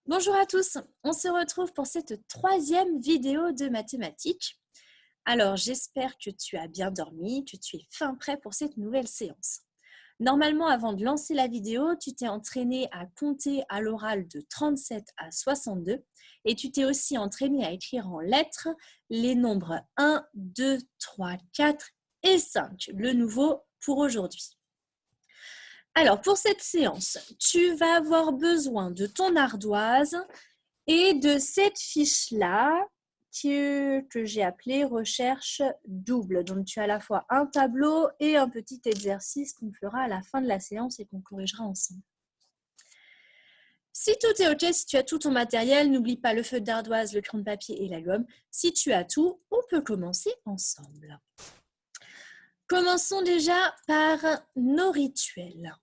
Bonjour à tous, on se retrouve pour cette troisième vidéo de mathématiques. Alors j'espère que tu as bien dormi, que tu es fin prêt pour cette nouvelle séance. Normalement, avant de lancer la vidéo, tu t'es entraîné à compter à l'oral de 37 à 62 et tu t'es aussi entraîné à écrire en lettres les nombres 1, 2, 3, 4 et 5, le nouveau pour aujourd'hui. Alors, pour cette séance, tu vas avoir besoin de ton ardoise et de cette fiche-là que j'ai appelée recherche double. Donc, tu as à la fois un tableau et un petit exercice qu'on fera à la fin de la séance et qu'on corrigera ensemble. Si tout est OK, si tu as tout ton matériel, n'oublie pas le feutre d'ardoise, le crayon de papier et la gomme. Si tu as tout, on peut commencer ensemble. Commençons déjà par nos rituels.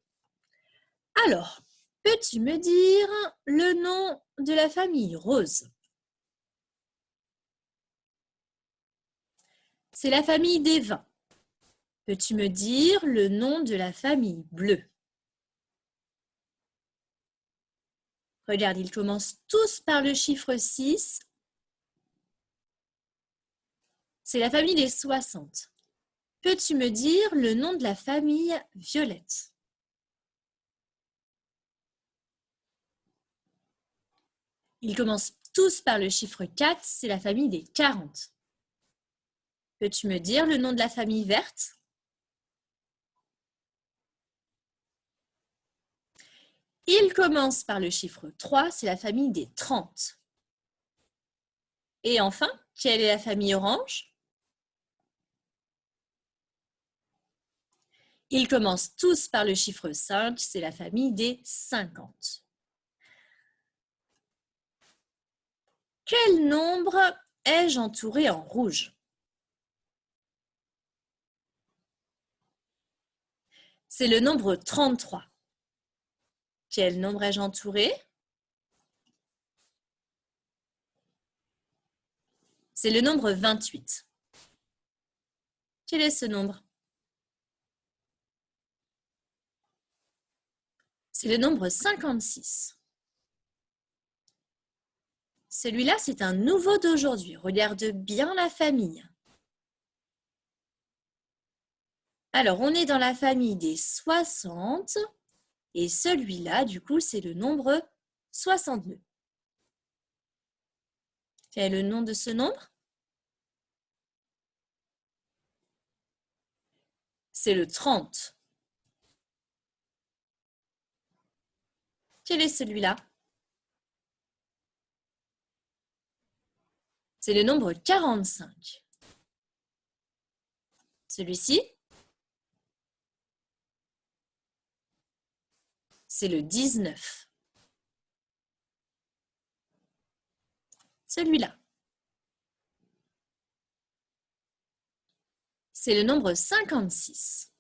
Alors, peux-tu me dire le nom de la famille Rose? C'est la famille des vins. Peux-tu me dire le nom de la famille Bleu? Regarde, ils commencent tous par le chiffre 6. C'est la famille des 60. Peux-tu me dire le nom de la famille Violette? Ils commencent tous par le chiffre 4. C'est la famille des 40. Peux-tu me dire le nom de la famille Verte? Ils commencent par le chiffre 3. C'est la famille des 30. Et enfin, quelle est la famille Orange? Ils commencent tous par le chiffre 5, c'est la famille des 50. Quel nombre ai-je entouré en rouge? C'est le nombre 33. Quel nombre ai-je entouré? C'est le nombre 28. Quel est ce nombre? C'est le nombre 56. Celui-là, c'est un nouveau d'aujourd'hui. Regarde bien la famille. Alors, on est dans la famille des 60 et celui-là, du coup, c'est le nombre 62. Quel est le nom de ce nombre? C'est le 30. Quel est celui-là? C'est le nombre 45. Celui-ci, c'est le 19. Celui-là, c'est le nombre 56.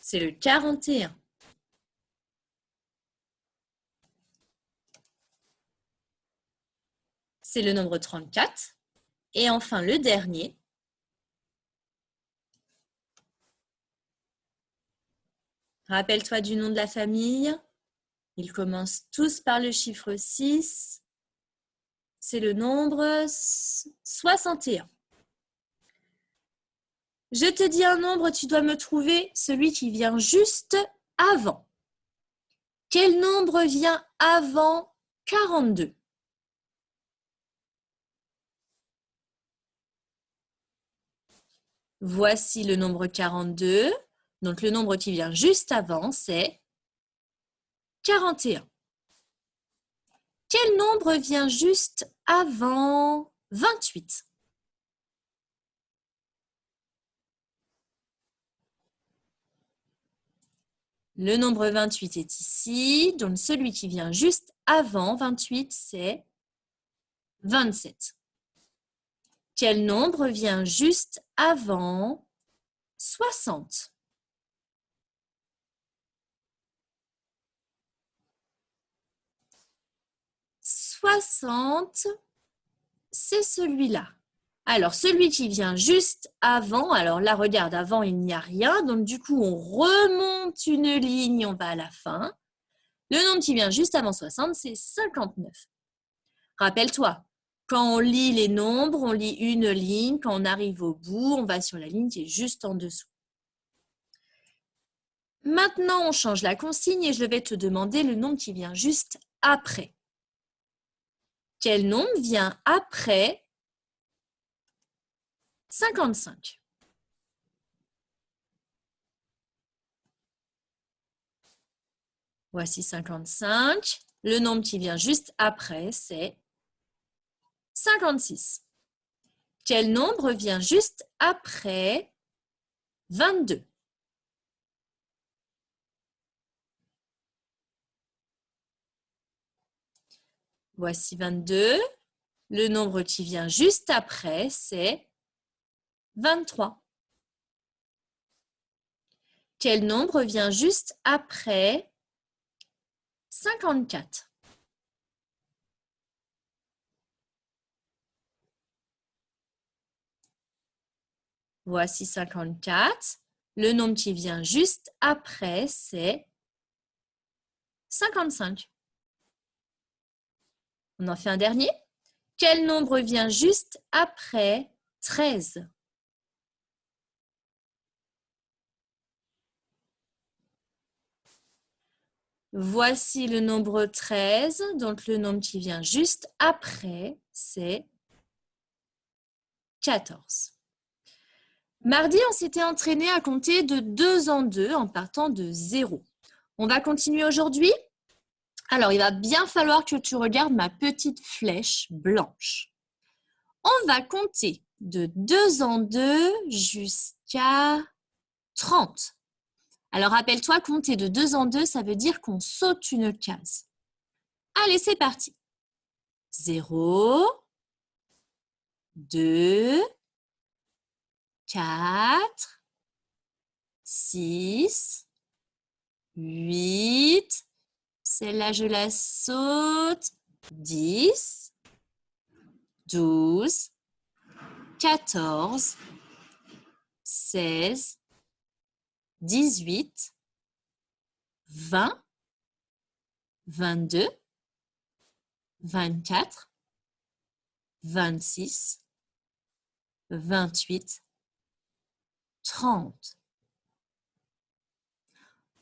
C'est le 41. C'est le nombre 34. Et enfin, le dernier, rappelle-toi du nom de la famille. Ils commencent tous par le chiffre 6. C'est le nombre 61. Je te dis un nombre, tu dois me trouver celui qui vient juste avant. Quel nombre vient avant 42? Voici le nombre 42. Donc, le nombre qui vient juste avant, c'est 41. Quel nombre vient juste avant 28? Le nombre 28 est ici. Donc, celui qui vient juste avant 28, c'est 27. Quel nombre vient juste avant 60? « 60 », c'est celui-là. Alors, celui qui vient juste avant, alors là, regarde, avant, il n'y a rien. Donc, du coup, on remonte une ligne, on va à la fin. Le nombre qui vient juste avant 60, c'est 59. Rappelle-toi, quand on lit les nombres, on lit une ligne. Quand on arrive au bout, on va sur la ligne qui est juste en dessous. Maintenant, on change la consigne et je vais te demander le nombre qui vient juste après. Quel nombre vient après 55? Voici 55. Le nombre qui vient juste après, c'est 56. Quel nombre vient juste après 22? Voici 22. Le nombre qui vient juste après, c'est 23. Quel nombre vient juste après 54? Voici 54. Le nombre qui vient juste après, c'est 55. On en fait un dernier. Quel nombre vient juste après 13? Voici le nombre 13. Donc, le nombre qui vient juste après, c'est 14. Mardi, on s'était entraîné à compter de 2 en 2 en partant de 0. On va continuer aujourd'hui. Alors, il va bien falloir que tu regardes ma petite flèche blanche. On va compter de 2 en 2 jusqu'à 30. Alors, rappelle-toi, compter de 2 en 2, ça veut dire qu'on saute une case. Allez, c'est parti. 0, 2, 4, 6, 8, celle-là, je la saute, 10, 12, 14, 16, 18, 20, 22, 24, 26, 28, 30.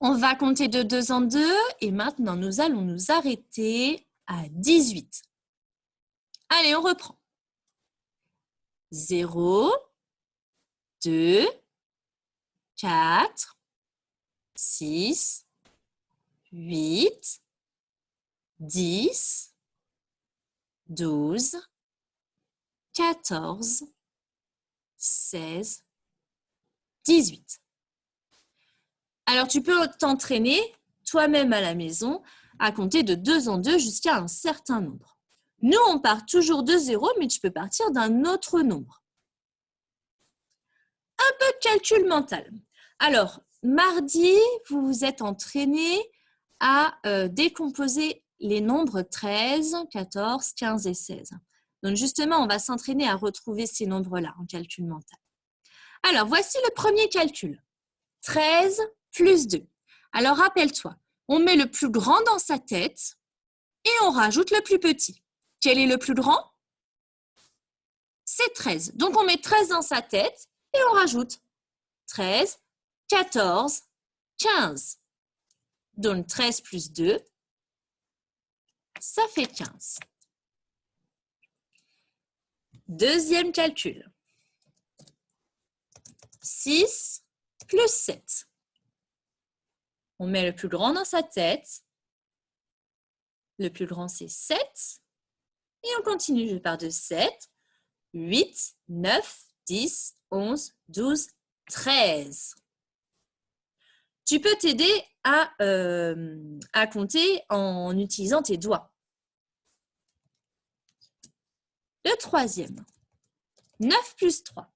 On va compter de 2 en 2 et maintenant nous allons nous arrêter à 18. Allez, on reprend. 0, 2, 4, 6, 8, 10, 12, 14, 16, 18. Alors, tu peux t'entraîner toi-même à la maison à compter de 2 en 2 jusqu'à un certain nombre. Nous, on part toujours de 0, mais tu peux partir d'un autre nombre. Un peu de calcul mental. Alors, mardi, vous vous êtes entraîné à décomposer les nombres 13, 14, 15 et 16. Donc, justement, on va s'entraîner à retrouver ces nombres-là en calcul mental. Alors, voici le premier calcul. 13 plus 2. Alors, rappelle-toi, on met le plus grand dans sa tête et on rajoute le plus petit. Quel est le plus grand? C'est 13. Donc, on met 13 dans sa tête et on rajoute 13, 14, 15. Donc, 13 plus 2, ça fait 15. Deuxième calcul. 6 plus 7. On met le plus grand dans sa tête. Le plus grand, c'est 7. Et on continue. Je pars de 7, 8, 9, 10, 11, 12, 13. Tu peux t'aider à compter en utilisant tes doigts. Le troisième. 9 plus 3.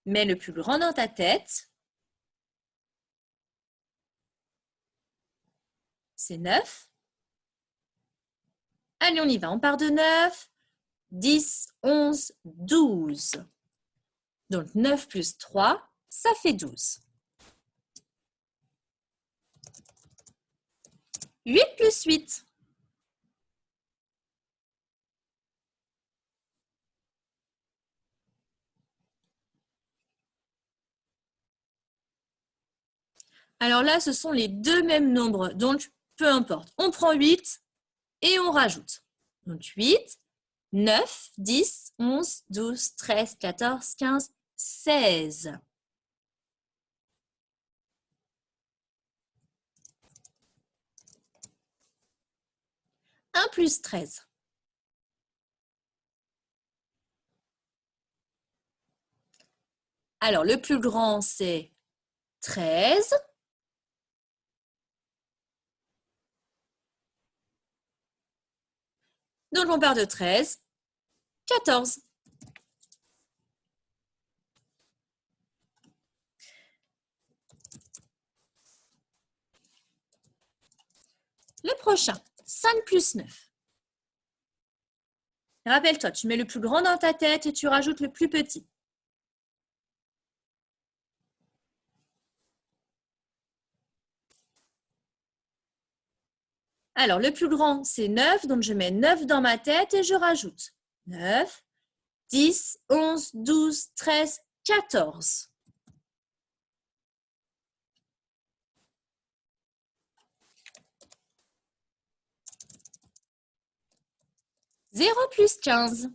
Mets le plus grand dans ta tête. C'est 9. Allez, on y va. On part de 9, 10, 11, 12. Donc, 9 plus 3, ça fait 12. 8 plus 8. Alors là, ce sont les deux mêmes nombres, donc peu importe. On prend 8 et on rajoute. Donc 8, 9, 10, 11, 12, 13, 14, 15, 16. 1 plus 13. Alors, le plus grand, c'est 13. Donc, on part de 13, 14. Le prochain, 5 plus 9. Rappelle-toi, tu mets le plus grand dans ta tête et tu rajoutes le plus petit. Alors, le plus grand, c'est 9, donc je mets 9 dans ma tête et je rajoute 9, 10, 11, 12, 13, 14. 0 plus 15.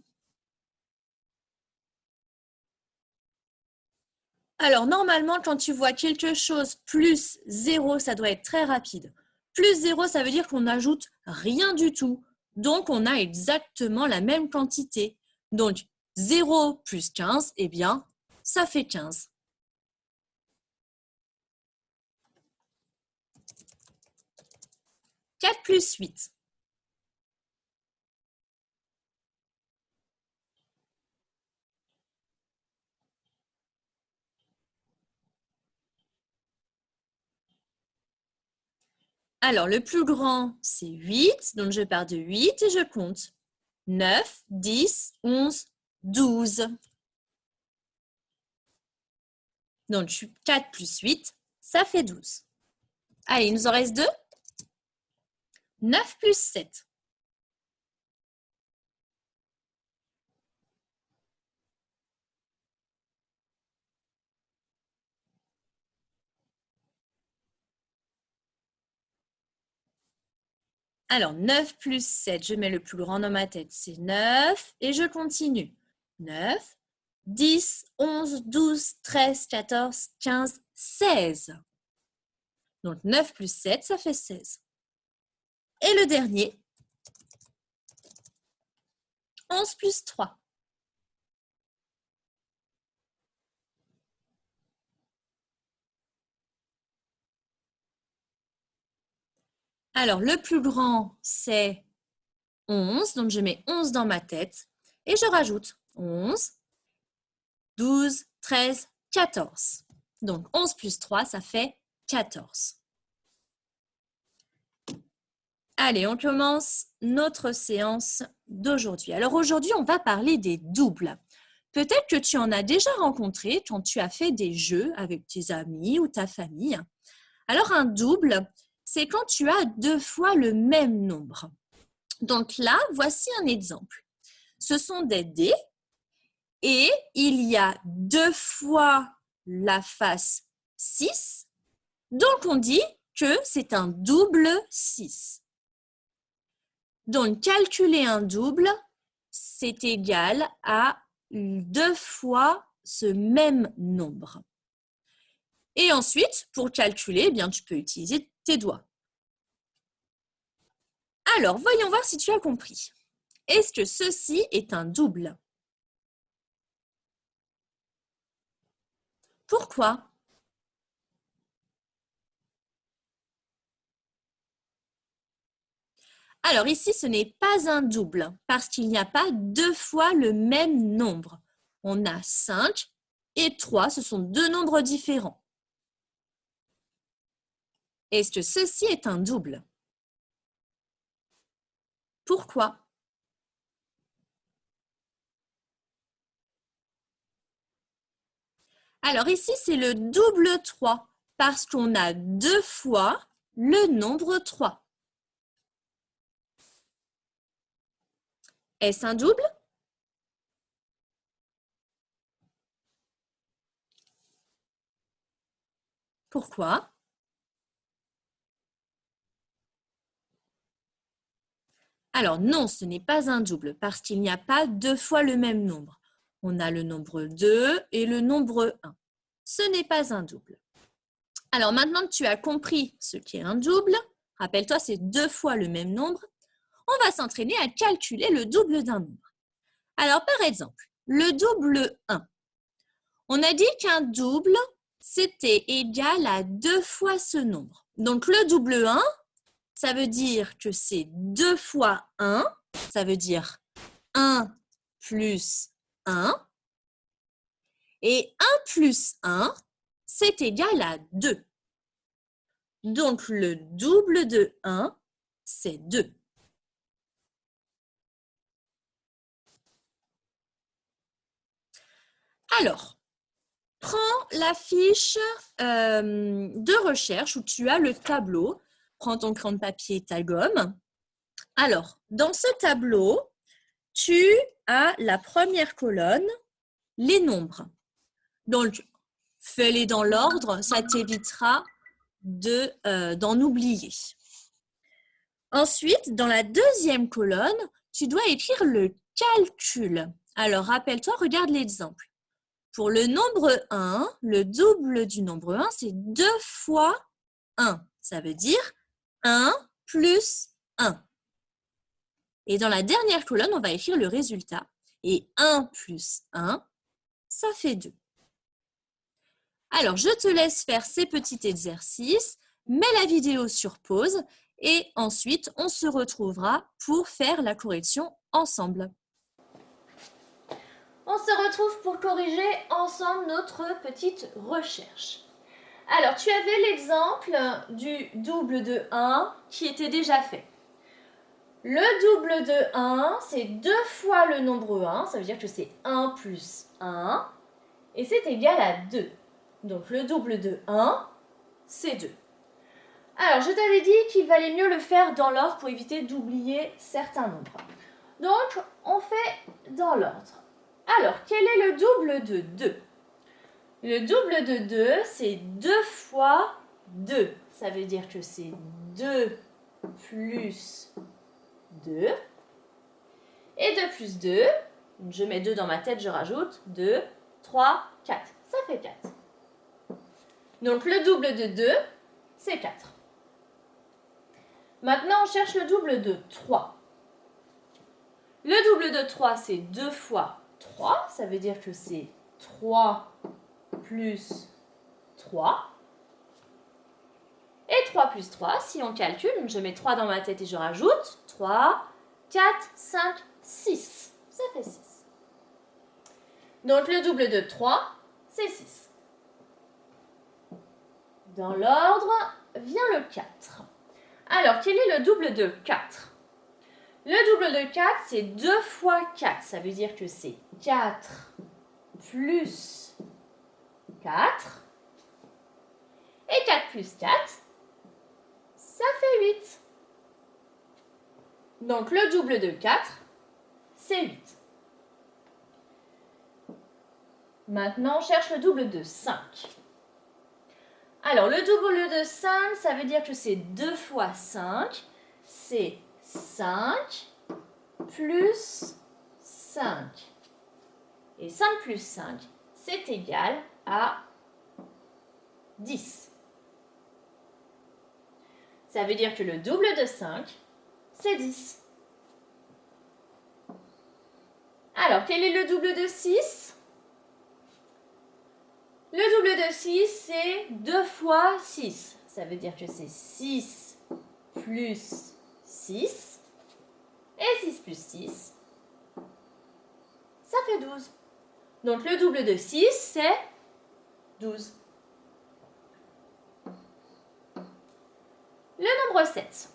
Alors, normalement, quand tu vois quelque chose plus 0, ça doit être très rapide. Plus 0, ça veut dire qu'on n'ajoute rien du tout. Donc, on a exactement la même quantité. Donc, 0 plus 15, eh bien, ça fait 15. « 4 plus 8. Alors, le plus grand, c'est 8. Donc, je pars de 8 et je compte. 9, 10, 11, 12. Donc, 4 plus 8, ça fait 12. Allez, il nous en reste 2. 9 plus 7. Alors, 9 plus 7, je mets le plus grand dans ma tête, c'est 9. Et je continue. 9, 10, 11, 12, 13, 14, 15, 16. Donc, 9 plus 7, ça fait 16. Et le dernier, 11 plus 3. Alors, le plus grand, c'est 11. Donc, je mets 11 dans ma tête. Et je rajoute 11, 12, 13, 14. Donc, 11 plus 3, ça fait 14. Allez, on commence notre séance d'aujourd'hui. Alors, aujourd'hui, on va parler des doubles. Peut-être que tu en as déjà rencontré quand tu as fait des jeux avec tes amis ou ta famille. Alors, un double, c'est quand tu as deux fois le même nombre. Donc là, voici un exemple. Ce sont des dés et il y a deux fois la face 6. Donc, on dit que c'est un double 6. Donc, calculer un double, c'est égal à deux fois ce même nombre. Et ensuite, pour calculer, eh bien, tu peux utiliser tes doigts. Alors, voyons voir si tu as compris. Est-ce que ceci est un double? Pourquoi? Alors ici, ce n'est pas un double parce qu'il n'y a pas deux fois le même nombre. On a 5 et 3, ce sont deux nombres différents. Est-ce que ceci est un double? Pourquoi? Alors ici, c'est le double 3 parce qu'on a 2 fois le nombre 3. Est-ce un double? Pourquoi? Alors non, ce n'est pas un double parce qu'il n'y a pas 2 fois le même nombre. On a le nombre 2 et le nombre 1. Ce n'est pas un double. Alors maintenant que tu as compris ce qu'est un double, rappelle-toi, c'est 2 fois le même nombre, on va s'entraîner à calculer le double d'un nombre. Alors par exemple, le double 1. On a dit qu'un double, c'était égal à 2 fois ce nombre. Donc le double 1, ça veut dire que c'est 2 fois 1, ça veut dire 1 plus 1. Et 1 plus 1, c'est égal à 2. Donc le double de 1, c'est 2. Alors, prends la fiche de recherche où tu as le tableau. Prends ton crayon de papier et ta gomme. Alors, dans ce tableau, tu as la première colonne, les nombres. Donc, fais-les dans l'ordre, ça t'évitera d'en oublier. Ensuite, dans la deuxième colonne, tu dois écrire le calcul. Alors, rappelle-toi, regarde l'exemple. Pour le nombre 1, le double du nombre 1, c'est 2 fois 1. Ça veut dire 1 plus 1. Et dans la dernière colonne, on va écrire le résultat. Et 1 plus 1, ça fait 2. Alors, je te laisse faire ces petits exercices. Mets la vidéo sur pause et ensuite, on se retrouvera pour faire la correction ensemble. On se retrouve pour corriger ensemble notre petite recherche. Alors, tu avais l'exemple du double de 1 qui était déjà fait. Le double de 1, c'est 2 fois le nombre 1, ça veut dire que c'est 1 plus 1, et c'est égal à 2. Donc, le double de 1, c'est 2. Alors, je t'avais dit qu'il valait mieux le faire dans l'ordre pour éviter d'oublier certains nombres. Donc, on fait dans l'ordre. Alors, quel est le double de 2? Le double de 2, c'est 2 fois 2. Ça veut dire que c'est 2 plus 2. Et 2 plus 2, je mets 2 dans ma tête, je rajoute 2, 3, 4. Ça fait 4. Donc, le double de 2, c'est 4. Maintenant, on cherche le double de 3. Le double de 3, c'est 2 fois 3. Ça veut dire que c'est 3 plus 3. Et 3 plus 3, si on calcule, je mets 3 dans ma tête et je rajoute 3, 4, 5, 6. Ça fait 6. Donc, le double de 3, c'est 6. Dans l'ordre, vient le 4. Alors, quel est le double de 4? Le double de 4, c'est 2 fois 4. Ça veut dire que c'est 4 plus 4. Et 4 plus 4, ça fait 8. Donc, le double de 4, c'est 8. Maintenant, on cherche le double de 5. Alors, le double de 5, ça veut dire que c'est 2 fois 5. C'est 5 plus 5. Et 5 plus 5, c'est égal à 10. Ça veut dire que le double de 5, c'est 10. Alors, quel est le double de 6? Le double de 6, c'est 2 fois 6. Ça veut dire que c'est 6 plus 6. Et 6 plus 6, ça fait 12. Donc, le double de 6, c'est 12. Le nombre 7.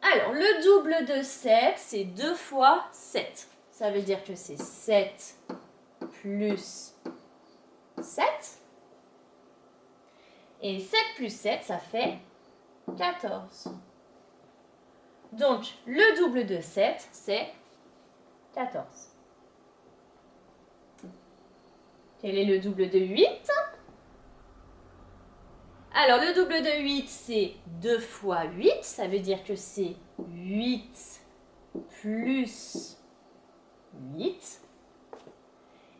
Alors, le double de 7, c'est 2 fois 7. Ça veut dire que c'est 7 plus 7. Et 7 plus 7, ça fait 14. Donc, le double de 7, c'est 14. Quel est le double de 8? Alors, le double de 8, c'est 2 fois 8. Ça veut dire que c'est 8 plus 8.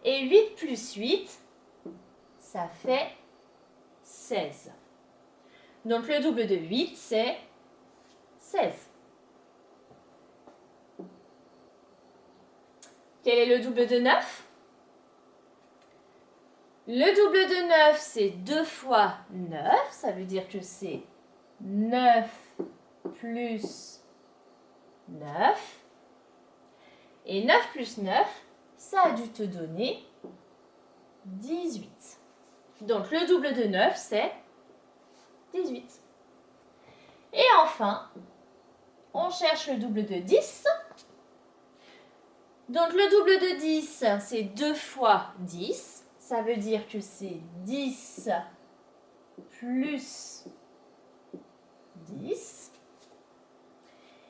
Et 8 plus 8, ça fait 16. Donc, le double de 8, c'est 16. Quel est le double de 9? Le double de 9, c'est 2 fois 9. Ça veut dire que c'est 9 plus 9. Et 9 plus 9, ça a dû te donner 18. Donc, le double de 9, c'est 18. Et enfin, on cherche le double de 10. Donc, le double de 10, c'est 2 fois 10. Ça veut dire que c'est 10 plus 10.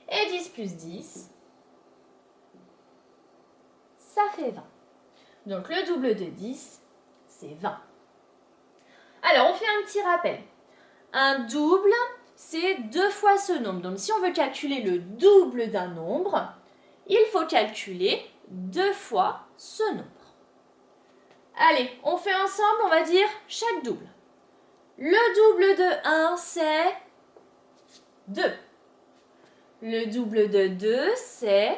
Et 10 plus 10, ça fait 20. Donc, le double de 10, c'est 20. Alors, on fait un petit rappel. Un double, c'est 2 fois ce nombre. Donc, si on veut calculer le double d'un nombre, il faut calculer 2 fois ce nombre. Allez, on fait ensemble, on va dire chaque double. Le double de 1, c'est 2. Le double de 2, c'est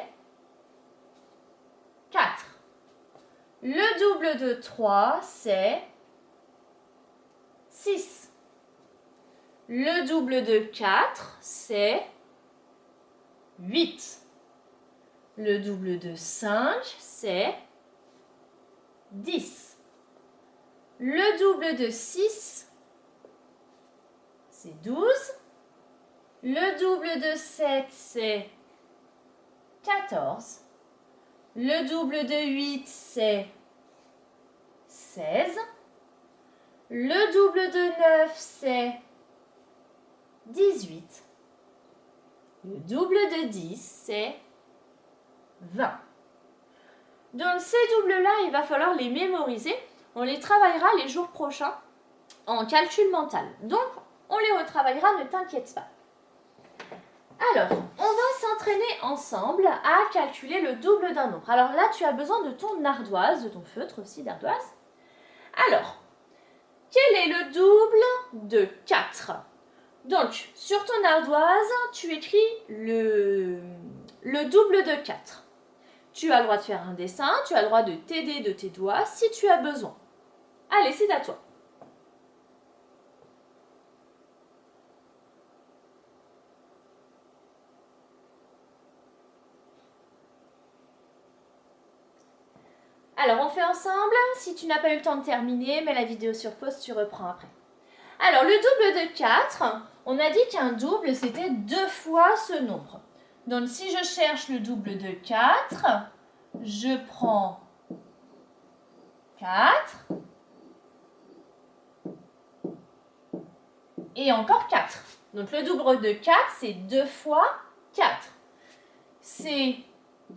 4. Le double de 3, c'est 6. Le double de 4, c'est 8. Le double de 5, c'est 10. Le double de 6, c'est 12. Le double de 7, c'est 14. Le double de 8, c'est 16. Le double de 9, c'est 18. Le double de 10, c'est 20. Donc ces doubles-là, il va falloir les mémoriser. On les travaillera les jours prochains en calcul mental. Donc, on les retravaillera, ne t'inquiète pas. Alors, on va s'entraîner ensemble à calculer le double d'un nombre. Alors là, tu as besoin de ton ardoise, de ton feutre aussi d'ardoise. Alors, quel est le double de 4? Donc, sur ton ardoise, tu écris le double de 4. Tu as le droit de faire un dessin, tu as le droit de t'aider de tes doigts si tu as besoin. Allez, c'est à toi. Alors, on fait ensemble. Si tu n'as pas eu le temps de terminer, mets la vidéo sur pause, tu reprends après. Alors, le double de 4, on a dit qu'un double, c'était 2 fois ce nombre. Donc, si je cherche le double de 4, je prends 4 et encore 4. Donc, le double de 4, c'est 2 fois 4. C'est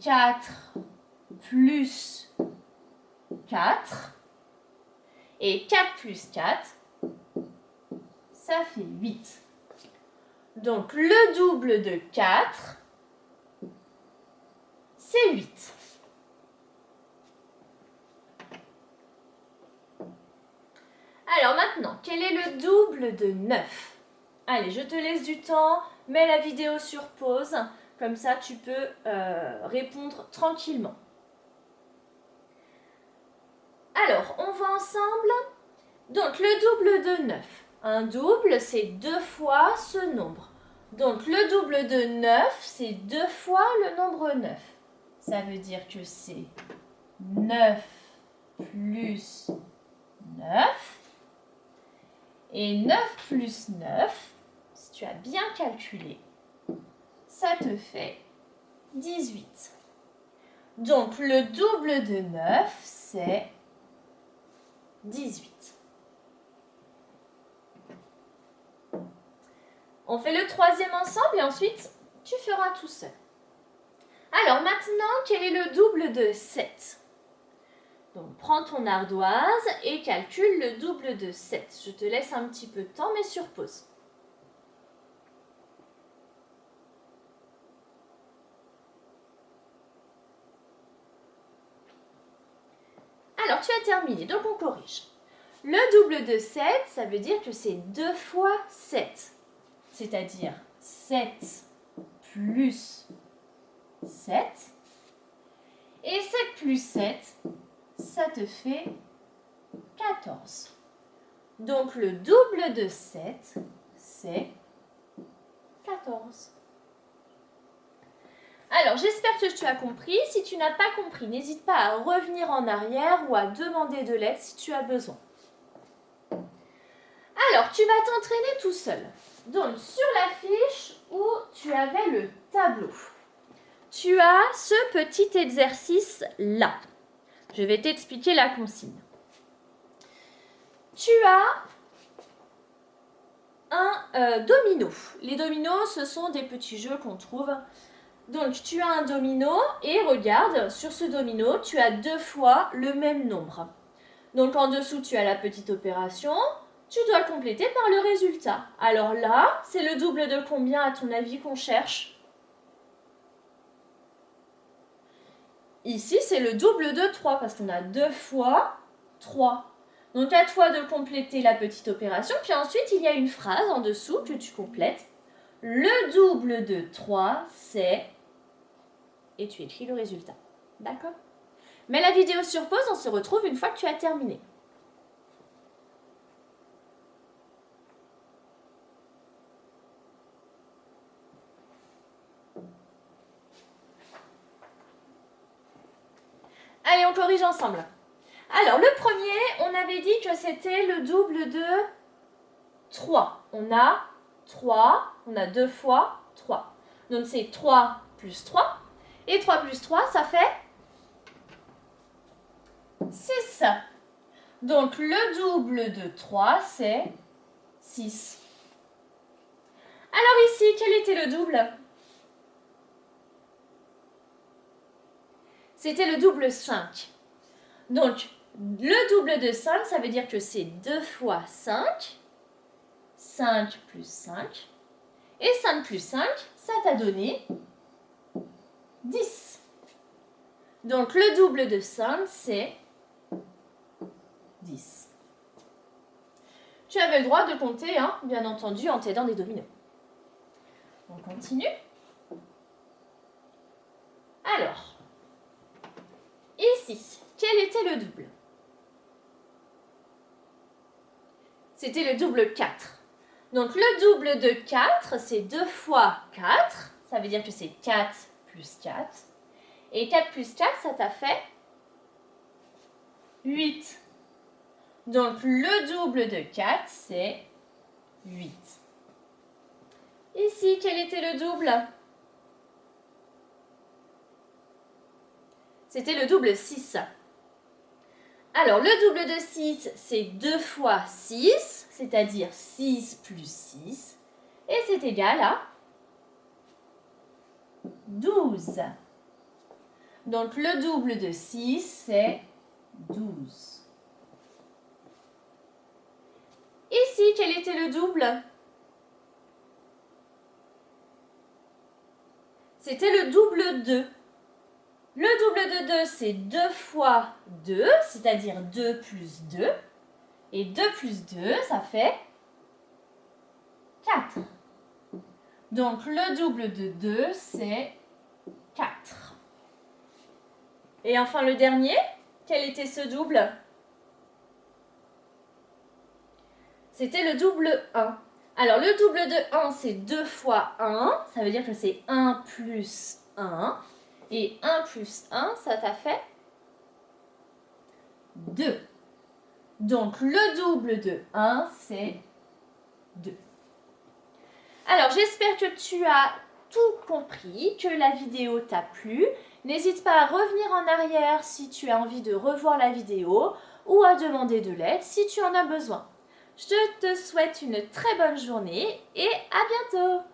4 plus 4. Et 4 plus 4, ça fait 8. Donc, le double de 4, c'est 8. Alors maintenant, quel est le double de 9? Allez, je te laisse du temps, mets la vidéo sur pause, comme ça tu peux répondre tranquillement. Alors, on va ensemble. Donc, le double de 9. Un double, c'est 2 fois ce nombre. Donc, le double de 9, c'est 2 fois le nombre 9. Ça veut dire que c'est 9 plus 9. Et 9 plus 9, si tu as bien calculé, ça te fait 18. Donc, le double de 9, c'est 18. On fait le troisième ensemble et ensuite, tu feras tout seul. Alors maintenant, quel est le double de 7? Donc, prends ton ardoise et calcule le double de 7. Je te laisse un petit peu de temps, mais sur pause. Alors, tu as terminé, donc on corrige. Le double de 7, ça veut dire que c'est 2 fois 7. C'est-à-dire 7 plus 7. Et 7 plus 7, ça te fait 14. Donc, le double de 7, c'est 14. Alors, j'espère que tu as compris. Si tu n'as pas compris, n'hésite pas à revenir en arrière ou à demander de l'aide si tu as besoin. Alors, tu vas t'entraîner tout seul. Donc, sur la fiche où tu avais le tableau, tu as ce petit exercice-là. Je vais t'expliquer la consigne. Tu as un domino. Les dominos, ce sont des petits jeux qu'on trouve. Donc, tu as un domino et regarde, sur ce domino, tu as 2 fois le même nombre. Donc, en dessous, tu as la petite opération. Tu dois compléter par le résultat. Alors là, c'est le double de combien, à ton avis, qu'on cherche? Ici, c'est le double de 3 parce qu'on a 2 fois 3. Donc, à toi de compléter la petite opération. Puis ensuite, il y a une phrase en dessous que tu complètes. Le double de 3, c'est... Et tu écris le résultat. D'accord? Mets la vidéo sur pause, on se retrouve une fois que tu as terminé. Allez, on corrige ensemble. Alors, le premier, on avait dit que c'était le double de 3. On a 3, on a 2 fois 3. Donc, c'est 3 plus 3. Et 3 plus 3, ça fait 6. Donc, le double de 3, c'est 6. Alors ici, quel était le double? C'était le double 5. Donc, le double de 5, ça veut dire que c'est 2 fois 5. 5 plus 5. Et 5 plus 5, ça t'a donné 10. Donc, le double de 5, c'est 10. Tu avais le droit de compter, hein, bien entendu, en t'aidant des dominos. On continue. Alors, ici, quel était le double? C'était le double 4. Donc, le double de 4, c'est 2 fois 4. Ça veut dire que c'est 4 plus 4. Et 4 plus 4, ça t'a fait 8. Donc, le double de 4, c'est 8. Ici, quel était le double? C'était le double 6. Alors, le double de 6, c'est 2 fois 6, c'est-à-dire 6 plus 6. Et c'est égal à 12. Donc, le double de 6, c'est 12. Ici, quel était le double? C'était le double 2. Le double de 2, c'est 2 fois 2, c'est-à-dire 2 plus 2. Et 2 plus 2, ça fait 4. Donc, le double de 2, c'est 4. Et enfin, le dernier, quel était ce double? C'était le double 1. Alors, le double de 1, c'est 2 fois 1. Ça veut dire que c'est 1 plus 1. Et 1 plus 1, ça t'a fait 2. Donc, le double de 1, c'est 2. Alors, j'espère que tu as tout compris, que la vidéo t'a plu. N'hésite pas à revenir en arrière si tu as envie de revoir la vidéo ou à demander de l'aide si tu en as besoin. Je te souhaite une très bonne journée et à bientôt!